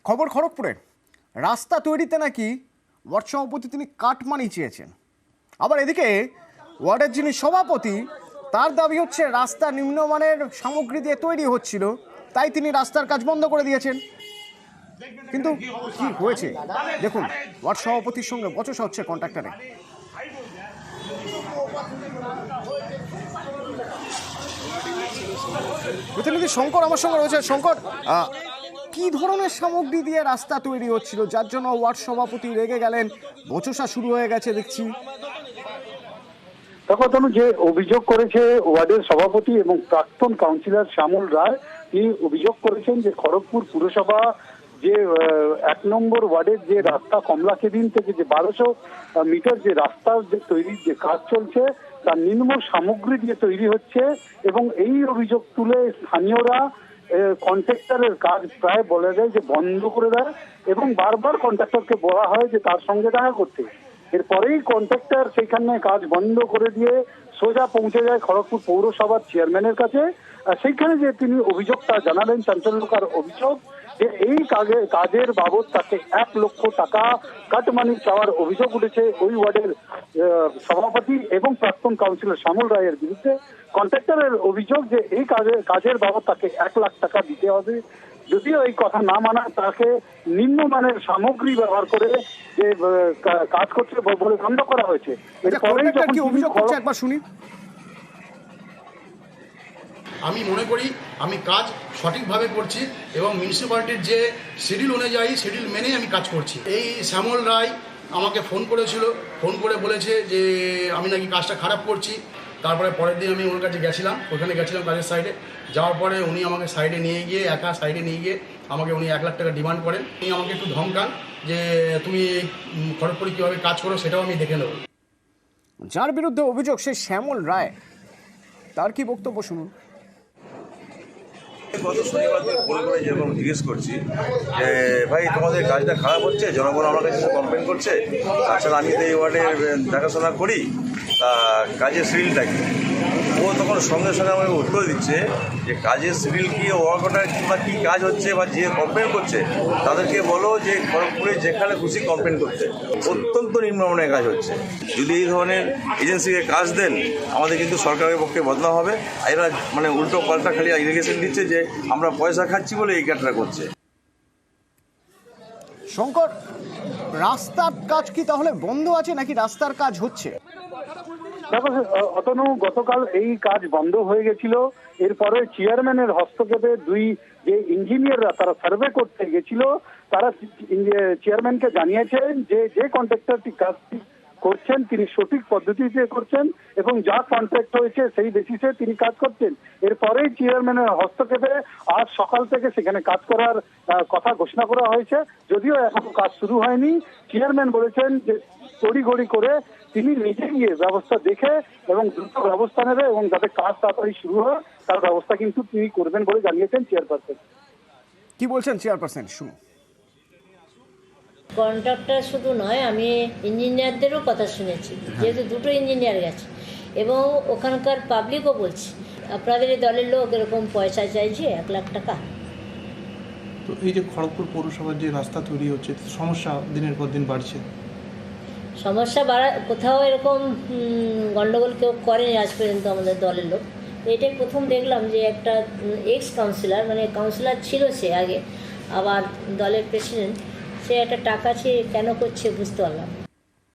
খবর খড়গপুরে রাস্তা তৈরিতে নাকি ওয়ার্ড সভাপতি তিনি কাটমানি চেয়েছেন। আবার এদিকে ওয়ার্ডের যিনি সভাপতি তার দাবি হচ্ছে রাস্তা নিম্নমানের সামগ্রী দিয়ে তৈরি হচ্ছিল, তাই তিনি রাস্তার কাজ বন্ধ করে দিয়েছেন। কিন্তু কি হয়েছে দেখুন, ওয়ার্ড সভাপতির সঙ্গে বচসা হচ্ছে কন্ট্রাক্টরে। প্রতিনিধি শঙ্কর আমার সঙ্গে রয়েছে। শঙ্কর, কি ধরনের সামগ্রী দিয়ে রাস্তা তৈরি হচ্ছিল যার জন্য ওয়ার্ড সভাপতি রেগে গেলেন, বচসা শুরু হয়ে গেছে দেখছি? দেখো তনু, যে অভিযোগ করেছে ওয়ার্ডের সভাপতি এবং প্রাক্তন কাউন্সিলর শ্যামল রায়, তিনি অভিযোগ করেছেন যে খড়গপুর পুরসভা যে 1 নম্বর ওয়ার্ডের যে রাস্তা কমলাকেদিন থেকে যে 1200 মিটার যে রাস্তার যে তৈরির যে কাজ চলছে তার নিম্ন সামগ্রী দিয়ে তৈরি হচ্ছে, এবং এই অভিযোগ তুলে স্থানীয়রা কন্ট্রাক্টরের কাজ প্রায় বলা যায় যে বন্ধ করে দেয়, এবং বারবার কন্ট্রাক্টরকে বলা হয় যে তার সঙ্গে দেখা করতে। এরপরেই কন্ট্রাক্টর সেইখানে কাজ বন্ধ করে দিয়ে সোজা পৌঁছে যায় খড়গপুর পৌরসভার চেয়ারম্যানের কাছে। সেইখানে যে তিনি অভিযোগটা জানালেন, চাঞ্চল্যকর অভিযোগ যে এই কাজের বাবদ তাকে 1 লক্ষ টাকা কাটমানি চাওয়ার অভিযোগ উঠেছে ওই ওয়ার্ডের সভাপতি এবং প্রাক্তন কাউন্সিলর শ্যামল রায়ের বিরুদ্ধে। কন্ট্রাক্টরের অভিযোগ যে এই কাজের বাবদ তাকে 1 লাখ টাকা দিতে হবে, যদিও এই কথা না মানা তাকে নিম্নমানের সামগ্রী ব্যবহার করে যে কাজ করছে বলে বন্ধ করা হয়েছে। কি অভিযোগ করছে একবার শুনি। আমি মনে করি আমি কাজ সঠিকভাবে করছি এবং মিউনিসিপ্যালিটির যে শিডিউল অনুযায়ী শিডিউল মেনেই আমি কাজ করছি। এই শ্যামল রায় আমাকে ফোন করেছিল, ফোন করে বলেছে যে আমি নাকি কাজটা খারাপ করছি। তারপরে পরের দিন আমি ওর কাছে গেছিলাম, ওখানে গেছিলাম কাজের সাইডে। যাওয়ার পরে উনি আমাকে সাইডে নিয়ে গিয়ে আমাকে উনি 1 লাখ টাকা ডিমান্ড করেন। উনি আমাকে একটু ধমকান যে তুমি খড়গপুরে কীভাবে কাজ করো সেটাও আমি দেখে নেব। যার বিরুদ্ধে অভিযোগ সে শ্যামল রায়, তার কি বক্তব্য শুনুন। গত শনিবার থেকে ফোন করে যেরকম জিজ্ঞেস করছি যে ভাই তোমাদের কাজটা খারাপ হচ্ছে, জনগণ আমার কাছে কমপ্লেন করছে, তাছাড়া আমি তো এই ওয়ার্ডের দেখাশোনা করি, তা কাজের শিডিউলটা কি? ও তখন সঙ্গে সঙ্গে আমাকে উত্তর দিচ্ছে যে কাজের শিডিউল কি, ওয়ার্ক অর্ডার কিংবা কী কাজ হচ্ছে বা যে কমপ্লেন করছে তাদেরকে বলো যে খড়গপুরে যেখানে খুশি কমপ্লেন করতে। অত্যন্ত নিম্নমানের কাজ হচ্ছে। যদি এই ধরনের এজেন্সিকে কাজ দেন আমাদের কিন্তু সরকারের পক্ষে বদনাম হবে। এরা মানে উল্টো পাল্টা খালি ইরিগেশন দিচ্ছে যে আমরা পয়সা খাচ্ছি বলে এই কাজটা করছে। শঙ্কর, রাস্তার কাজ কি তাহলে বন্ধ আছে নাকি রাস্তার কাজ হচ্ছে? দেখো অতনু, গতকাল এই কাজ বন্ধ হয়ে গেছিল। এরপরে চেয়ারম্যানের হস্তক্ষেপে দুই যে ইঞ্জিনিয়াররা তারা সার্ভে করতে গেছিল, তারা চেয়ারম্যানকে জানিয়েছেন যে যে কন্ট্রাক্টরটি কাজটি করছেন তিনি সঠিক পদ্ধতিতে করছেন এবং যা কন্ট্রাক্ট হয়েছে সেই বেসিসে তিনি কাজ করছেন। এরপরেই চেয়ারম্যানের হস্তক্ষেপে আজ সকাল থেকে সেখানে কাজ করার কথা ঘোষণা করা হয়েছে, যদিও এখনো কাজ শুরু হয়নি। চেয়ারম্যান বলেছেন যে তড়িঘড়ি করে তিনি নিজে গিয়ে ব্যবস্থা দেখে এবং দ্রুত ব্যবস্থা নেবে এবং যাতে কাজ তাড়াতাড়ি শুরু হয় তার ব্যবস্থা কিন্তু তিনি করবেন বলে জানিয়েছেন চেয়ারপারসন। কি বলছেন চেয়ারপারসন, শুনুন। কন্ট্রাক্টর শুধু নয়, আমি ইঞ্জিনিয়ারদেরও কথা শুনেছি, যেহেতু দুটো ইঞ্জিনিয়ার গেছে, এবং ওখানকার পাবলিকও বলছে আপনাদের এই দলের লোক এরকম পয়সা চাইছে 1 লাখ টাকা। তো এই যে খড়গপুর পৌরসভার যে রাস্তা তৈরি হচ্ছে, সমস্যা দিনের পর দিন বাড়ছে। সমস্যা কোথাও এরকম গন্ডগোল কেউ করেনি আজ পর্যন্ত আমাদের দলের লোক। এটাই প্রথম দেখলাম যে একটা এক্স কাউন্সিলর, মানে কাউন্সিলর ছিল সে আগে, আবার দলের প্রেসিডেন্ট, সে একটা টাকা চেয়ে কেন করছে বুঝতে পারলাম।